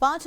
5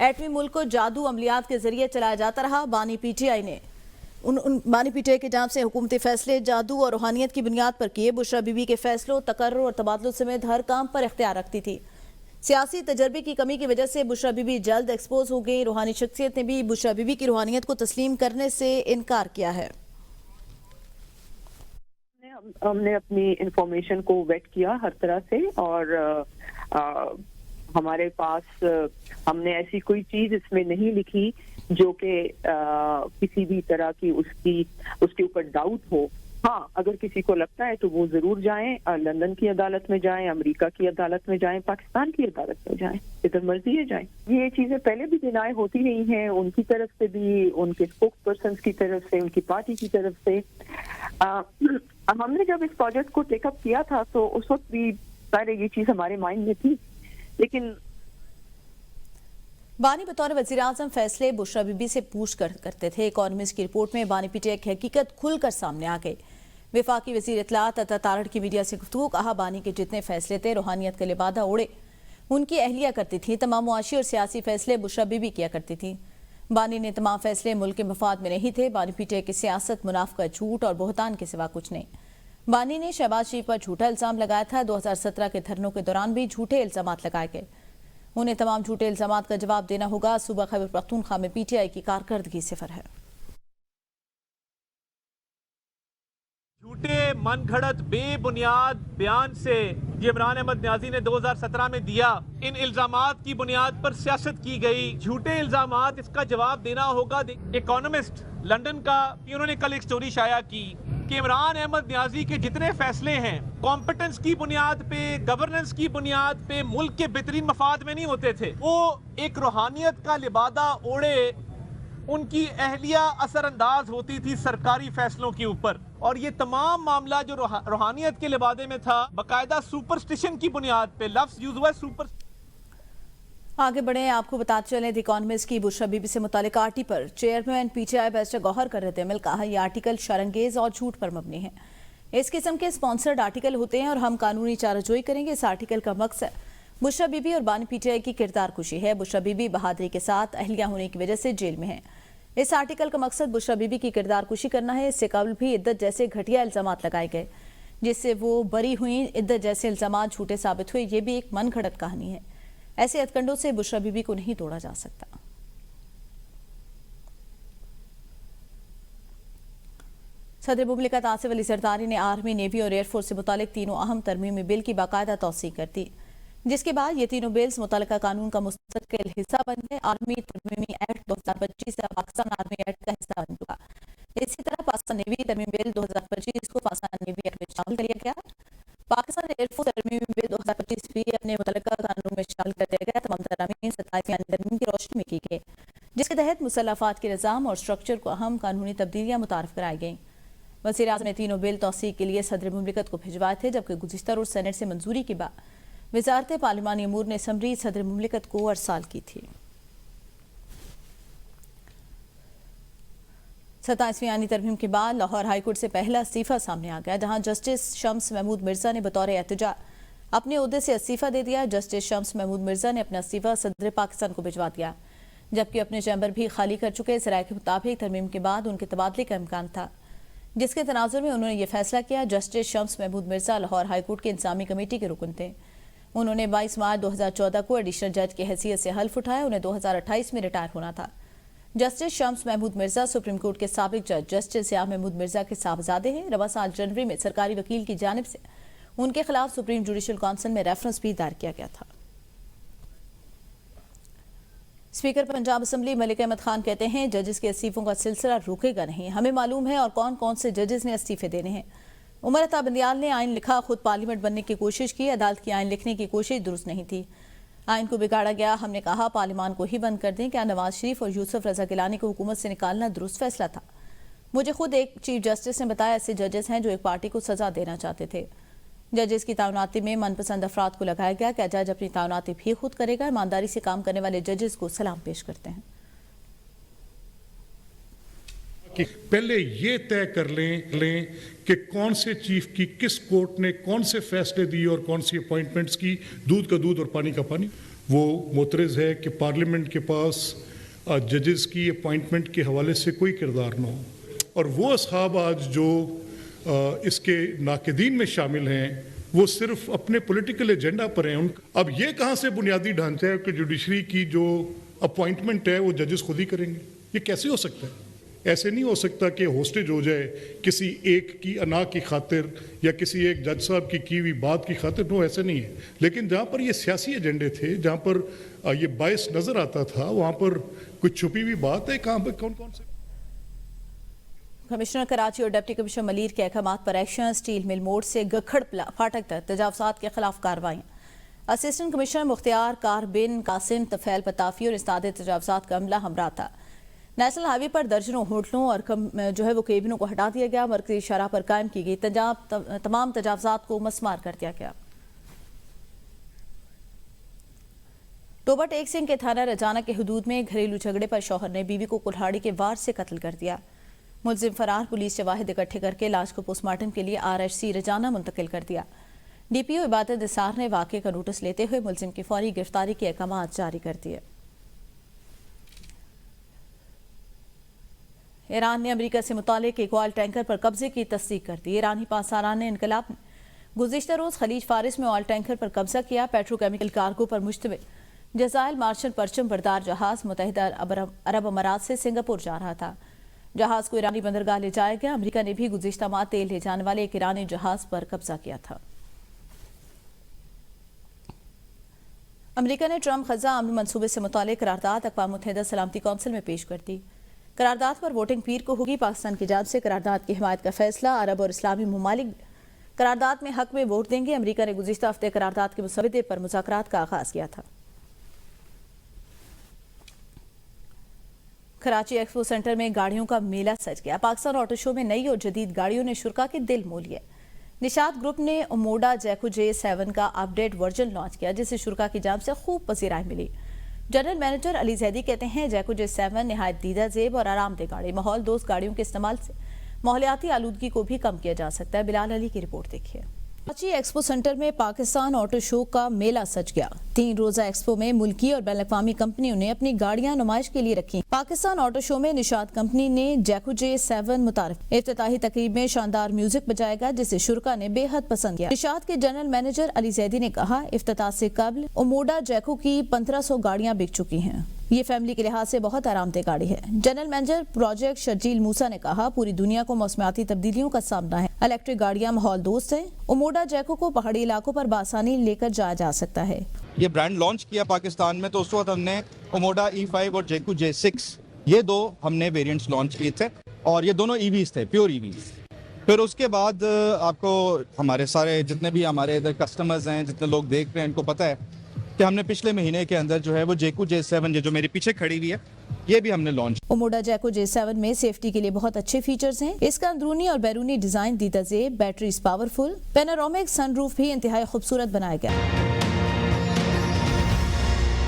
ایٹمی ملک کو جادو عملیات کے ذریعے چلایا جاتا رہا. بانی پی ٹی آئی کی جانب سے حکومتی فیصلے جادو اور روحانیت کی بنیاد پر کیے. بشرا بی بی کے فیصلوں، تقرر اور تبادلوں سمیت ہر کام پر اختیار رکھتی تھی. سیاسی تجربے کی کمی کی وجہ سے بشرا بی بی جلد ایکسپوز ہو گئی. روحانی شخصیت نے بھی بشرا بی بی کی روحانیت کو تسلیم کرنے سے انکار کیا ہے. ہم نے اپنی انفارمیشن کو ویٹ کیا ہر طرح سے، اور ہمارے پاس ہم نے ایسی کوئی چیز اس میں نہیں لکھی جو کہ کسی بھی طرح کی اس کے اوپر ڈاؤٹ ہو. ہاں، اگر کسی کو لگتا ہے تو وہ ضرور جائیں، لندن کی عدالت میں جائیں، امریکہ کی عدالت میں جائیں، پاکستان کی عدالت میں جائیں، جدھر مرضی ہے جائیں. یہ چیزیں پہلے بھی ڈینائی ہوتی رہی ہیں، ان کی طرف سے بھی، ان کے اسپوکس پرسنس کی طرف سے، ان کی پارٹی کی طرف سے. ہم نے جب اس پروجیکٹ کو ٹیک اپ کیا تھا تو اس وقت بھی سارے یہ چیز ہمارے مائنڈ میں تھی، لیکن بانی بطور وزیراعظم فیصلے بشرا بی بی سے پوچھ کرتے تھے. اکانومسٹ کی رپورٹ میں بانی پی ٹی آئی کی حقیقت کھل کر سامنے آ گئی. وفاقی وزیر اطلاعات عطا تارڑ کی میڈیا سے گفتگو. کہا بانی کے جتنے فیصلے تھے روحانیت کے لبادہ اوڑے ان کی اہلیہ کرتی تھی. تمام معاشی اور سیاسی فیصلے بشرا بی بی کیا کرتی تھی. بانی نے تمام فیصلے ملک کے مفاد میں نہیں تھے. بانی پی ٹی آئی کی سیاست منافقت، جھوٹ اور بہتان کے سوا کچھ نہیں. بانی نے شہباز شریف پر جھوٹا الزام لگایا تھا. 2017 کے دھرنوں کے دوران بھی جھوٹے الزامات لگائے گئے. انہیں تمام جھوٹے الزامات کا جواب دینا ہوگا. صوبہ خیبر پختونخوا میں پی ٹی آئی کی کارکردگی صفر ہے. جھوٹے من گھڑت بے بنیاد بیان سے عمران احمد نیازی نے 2017 میں دیا، ان الزامات کی بنیاد پر سیاست کی گئی. جھوٹے الزامات، اس کا جواب دینا ہوگا. اکانومسٹ لندن کا انہوں نے کل ایک سٹوری شائع کی کہ عمران احمد نیازی کے جتنے فیصلے ہیں کمپٹنس کی بنیاد پہ، گورننس کی بنیاد پہ، ملک کے بہترین مفاد میں نہیں ہوتے تھے. وہ ایک روحانیت کا لبادہ اوڑے ان کی اہلیہ اثر انداز ہوتی تھی سرکاری فیصلوں کے اوپر. اور یہ تمام معاملہ جو روحانیت کے لبادے میں تھا باقاعدہ سپرسٹیشن کی بنیاد پہ، لفظ یوز ہوا ہے سپر. آگے بڑھیں، آپ کو بتاتے چلیں دی اکانومسٹ کی بشرا بی بی سے متعلق آرٹی پر chairman P T I barrister Gohar کا رد عمل. کہا یہ آرٹیکل شرانگیز اور جھوٹ پر مبنی ہے. اس قسم کے اسپانسرڈ آرٹیکل ہوتے ہیں اور ہم قانونی چارہ جوئی کریں گے. اس آرٹیکل کا مقصد بشرا بی بی اور بانی پی ٹی آئی کی کردار کشی ہے. بشرا بی بی بہادری کے ساتھ اہلیہ ہونے کی وجہ سے جیل میں ہیں. اس آرٹیکل کا مقصد بشرا بی بی کی کردار کشی کرنا ہے. اس سے قبل بھی عدت جیسے گھٹیا الزامات لگائے گئے جس سے وہ بری ہوئیں. عدت جیسے الزامات جھوٹے ثابت ہوئے. یہ بھی ایک من گھڑت کہانی ہے. ایسے ہتھکنڈوں سے بشرا بی بی کو نہیں توڑا جا سکتا. صدر مملکت آصف علی زرداری نے آرمی، نیوی اور ایئر فورس سے متعلق تینوں اہم ترمیمی بل کی باقاعدہ توثیق کر دی، جس کے بعد یہ تینوں بلز متعلقہ قانون کا مستقل حصہ بن گئے. آرمی ترمیمی ایکٹ 2025 پاکستان آرمی ایکٹ کا حصہ بن چکا. اسی طرح پاکستان نیوی ترمیمی بل 2025 کو پاکستان نیوی ایکٹ میں شامل کر لیا گیا. پاکستان ایئر فورس ترمیمی بل 2025 بھی اپنے متعلقہ قانون میں شامل کر دیا گیا. تمام ترامین 27 ترمیم کی روشنی میں کی گئی، جس کے تحت مسلح افواج کے نظام اور اسٹرکچر کو اہم قانونی تبدیلیاں متعارف کرائی گئیں. وزیر اعظم نے تینوں بل توثیق کے لیے صدر مملکت کو بھجوائے تھے، جبکہ گزشتہ روز سینٹ سے منظوری کے بعد وزارت پارلیمانی امور نے سمری صدر مملکت کو ارسال کی تھی. 27ویں آئینی ترمیم کے بعد لاہور ہائی کورٹ سے پہلا استعفیٰ سامنے آ گیا، جہاں جسٹس شمس محمود مرزا نے بطور احتجاج اپنے عہدے سے استعفیٰ دے دیا. جسٹس شمس محمود مرزا نے اپنا استعفیٰ صدر پاکستان کو بھجوا دیا، جبکہ اپنے چیمبر بھی خالی کر چکے. ذرائع کے مطابق ترمیم کے بعد ان کے تبادلے کا امکان تھا، جس کے تناظر میں انہوں نے یہ فیصلہ کیا. جسٹس شمس محمود مرزا لاہور ہائی کورٹ کے انتظامی کمیٹی کے رکن تھے. انہوں نے 22 مارچ 2014 کو ایڈیشنل جج کی حیثیت سے حلف اٹھایا. انہیں 2028 میں ریٹائر ہونا تھا. جسٹس شمس محمود مرزا سپریم کورٹ کے سابق جج جسٹس ضیاء محمود مرزا کے صاحبزادے ہیں. رواں سال جنوری میں سرکاری وکیل کی جانب سے ان کے خلاف سپریم جوڈیشل کونسل میں ریفرنس بھی دائر کیا گیا تھا. اسپیکر پنجاب اسمبلی ملک احمد خان کہتے ہیں ججز کے استعفوں کا سلسلہ رکے گا نہیں. ہمیں معلوم ہے اور کون کون سے ججز نے استعفے دینے ہیں. عمر عطا بندیال نے آئین لکھا، خود پارلیمنٹ بننے کی کوشش کی. عدالت کی آئین لکھنے کی کوشش درست نہیں تھی، آئین کو بگاڑا گیا. ہم نے کہا پارلیمان کو ہی بند کر دیں. کیا نواز شریف اور یوسف رضا گیلانی کو حکومت سے نکالنا درست فیصلہ تھا؟ مجھے خود ایک چیف جسٹس نے بتایا ایسے ججز ہیں جو ایک پارٹی کو سزا دینا چاہتے تھے. ججز کی تعیناتی میں من پسند افراد کو لگایا گیا. کیا جج اپنی تعیناتی بھی خود کرے گا؟ ایمانداری سے کام کرنے والے ججز کو سلام پیش کرتے ہیں. کہ پہلے یہ طے کر لیں کہ کون سے چیف کی کس کورٹ نے کون سے فیصلے دیے اور کون سی اپوائنٹمنٹس کی. دودھ کا دودھ اور پانی کا پانی. وہ معترض ہے کہ پارلیمنٹ کے پاس ججز کی اپوائنٹمنٹ کے حوالے سے کوئی کردار نہ ہو، اور وہ اصحاب آج جو اس کے ناقدین میں شامل ہیں وہ صرف اپنے پولیٹیکل ایجنڈا پر ہیں۔ اب یہ کہاں سے بنیادی ڈھانچہ ہے کہ جوڈیشری کی جو اپوائنٹمنٹ ہے وہ ججز خود ہی کریں گے؟ یہ کیسے ہو سکتا ہے؟ ایسے نہیں ہو سکتا کہ ہوسٹیج ہو جائے کسی ایک کی انا کی خاطر یا کسی ایک جج صاحب کی ہوئی بات کی خاطر۔ نو، ایسے نہیں ہے۔ لیکن جہاں پر یہ سیاسی ایجنڈے تھے، جہاں پر یہ باعث نظر آتا تھا، وہاں پر کوئی چھپی ہوئی بات ہے؟ کہاں پہ کون سے؟ کمشنر کراچی اور ڈپٹی کمشنر ملیر کے احکامات پر ایکشن، اسٹیل مل موڑ سے گکھڑ پھاٹک تک تجاوزات کے خلاف کارروائیاں۔ اسسٹنٹ کمشنر مختار کار بن قاسم طفیل پتافی اور استاد تجاوزات کا عملہ ہمراہ تھا۔ نیشنل ہائی وے پر درجنوں ہوٹلوں اور وہ کیبنوں کو ہٹا دیا گیا۔ مرکزی شرح پر قائم کی گئی تمام تجاوزات کو مسمار کر دیا گیا۔ ٹوبہ ٹیک سنگھ کے تھانہ رجانہ کے حدود میں گھریلو جھگڑے پر شوہر نے بیوی کو کلہاڑی کے وار سے قتل کر دیا۔ ملزم فرار، پولیس شواہد اکٹھے کر کے لاش کو پوسٹ مارٹم کے لیے RHC رجانہ منتقل کر دیا۔ DPO عبادت نثار نے واقعے کا نوٹس لیتے ہوئے ملزم کی فوری گرفتاری کے احکامات جاری کر دیے۔ ایران نے امریکہ سے متعلق ایک آئل ٹینکر پر قبضے کی تصدیق کر دی۔ ایرانی پاسداران انقلاب نے گزشتہ روز خلیج فارس میں آئل ٹینکر پر قبضہ کیا۔ پیٹرو کیمیکل کارگو پر مشتمل جزائر مارشل پرچم بردار جہاز متحدہ عرب امارات سے سنگاپور جا رہا تھا۔ جہاز کو ایرانی بندرگاہ لے جایا گیا۔ امریکہ نے بھی گزشتہ ماہ تیل لے جانے والے ایک ایرانی جہاز پر قبضہ کیا تھا۔ امریکہ نے ٹرمپ خزاں امن منصوبے سے متعلق قرارداد اقوام متحدہ سلامتی کونسل میں پیش کر دی۔ قرارداد پر ووٹنگ پیر کو ہوگی۔ پاکستان کی جانب سے قرارداد کی حمایت کا فیصلہ۔ عرب اور اسلامی ممالک قرارداد میں حق میں ووٹ دیں گے۔ امریکہ نے گزشتہ ہفتے قرارداد کے مسودے پر مذاکرات کا آغاز کیا تھا۔ کراچی ایکسپو سینٹر میں گاڑیوں کا میلہ سج گیا۔ پاکستان آٹو شو میں نئی اور جدید گاڑیوں نے شرکاء کے دل مول لیے۔ نشاط گروپ نے اوموڈا جیکو J7 کا اپ ڈیٹ ورژن لانچ کیا، جسے شرکاء کی جانب سے خوب پذیرائی ملی۔ جنرل مینیجر علی زیدی کہتے ہیں جیکو J7 نہایت دیدہ زیب اور آرام دہ گاڑی، ماحول دوست گاڑیوں کے استعمال سے ماحولیاتی آلودگی کو بھی کم کیا جا سکتا ہے۔ بلال علی کی رپورٹ دیکھیے۔ کراچی ایکسپو سینٹر میں پاکستان آٹو شو کا میلہ سج گیا۔ 3 روزہ ایکسپو میں ملکی اور بین الاقوامی کمپنیوں نے اپنی گاڑیاں نمائش کے لیے رکھی۔ پاکستان آٹو شو میں نشاط کمپنی نے جیکو J7 متعارف۔ افتتاحی تقریب میں شاندار میوزک بجائے گا، جسے شرکاء نے بے حد پسند کیا۔ نشاط کے جنرل مینیجر علی زیدی نے کہا افتتاح سے قبل اوموڈا جیکو کی 1500 گاڑیاں بک چکی ہیں۔ یہ فیملی کے لحاظ سے بہت آرام دہ گاڑی ہے۔ جنرل مینیجر پروجیکٹ شرجیل موسیٰ نے کہا پوری دنیا کو موسمیاتی تبدیلیوں کا سامنا ہے، الیکٹرک گاڑیاں ماحول دوست ہیں۔ اوموڈا جیکو کو پہاڑی علاقوں پر بآسانی لے کر جایا جا سکتا ہے۔ یہ برانڈ لانچ کیا پاکستان میں تو اس وقت ہم نے اوموڈا E5 اور جیکو J6 یہ 2 ہم نے ویریئنٹس لانچ کیے تھے، اور یہ دونوں EVs تھے، پیور EVs۔ پھر اس کے بعد آپ کو ہمارے سارے جتنے بھی ہمارے ادھر کسٹمرز ہیں، جتنے لوگ دیکھ رہے ہیں، ان کو پتہ ہے کہ ہم نے پچھلے مہینے کے اندر جو ہے وہ جیکو J7 جو میرے پیچھے کھڑی ہوئی ہے، یہ بھی ہم نے لانچ۔ اوموڈا جیکو J7 میں سیفٹی کے لیے بہت اچھے فیچرز ہیں۔ اس کا اندرونی اور بیرونی ڈیزائن دیدہ زیب، بیٹریز پاورفل، پینورامک سن روف بھی انتہائی خوبصورت بنایا گیا۔